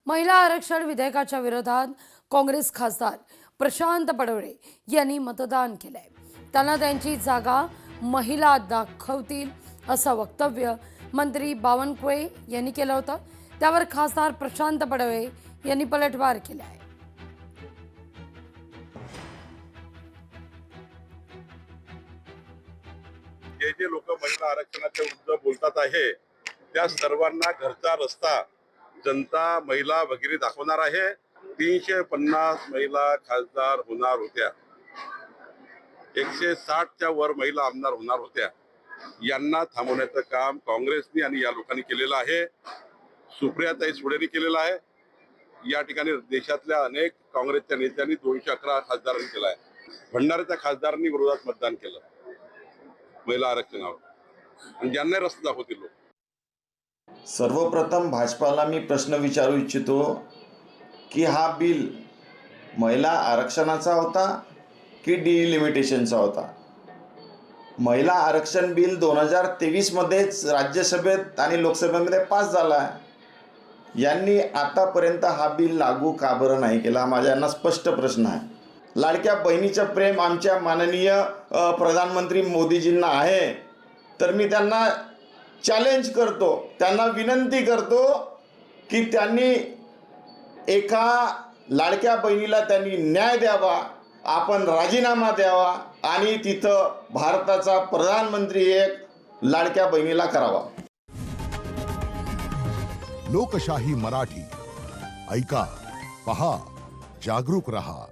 महिला आरक्षण विधेयकाच्या विरोधात काँग्रेस खासदार प्रशांत पडवळे यांनी मतदान केलंय। त्यांना त्यांची जागा महिला दाखवतील असं वक्तव्य मंत्री बावनकुळे यांनी केलं होतं। त्यावर खासदार प्रशांत पडवळे यांनी पलटवार केला आहे। जे लोक महिला आरक्षणाच्या विरुद्ध बोलतात आहे त्या सर्वांना घरचा रस्ता जनता महिला वगैरे दाखवणार आहे। 350 महिला खासदार होणार होत्या, 160 च्या वर महिला आमदार होणार होत्या। यांना थांबवण्याचं काम काँग्रेसने आणि या लोकांनी केलेलं आहे। सुप्रियाताई सुळेंनी केलेलं आहे। या ठिकाणी देशातल्या अनेक काँग्रेसच्या नेत्यांनी 211 खासदारांनी केलं आहे। भंडाऱ्याच्या खासदारांनी विरोधात मतदान केलं महिला आरक्षणावर आणि ज्यांना रस्ता दाखवतील लोक। सर्वप्रथम भाजपाला मी प्रश्न विचारू इच्छितो की हा बिल महिला आरक्षणाचा होता की डिलिमिटेशनचा होता। महिला आरक्षण बिल 2023 मध्येच राज्यसभेत आणि लोकसभेमध्ये पास झाला आहे। यांनी आतापर्यंत हा बिल लागू का बरं नाही केला, माझ्यांना स्पष्ट प्रश्न आहे। लाडक्या बहिणीचं प्रेम आमच्या माननीय प्रधानमंत्री मोदीजींना आहे, तर मी त्यांना चॅलेंज करतो, त्यांना विनंती करतो की त्यांनी एका लाडक्या बहिणीला त्यांनी न्याय द्यावा, आपण राजीनामा द्यावा आणि तिथं भारताचा प्रधानमंत्री एक लाडक्या बहिणीला करावा। लोकशाही मराठी ऐका, पहा, जागरूक रहा।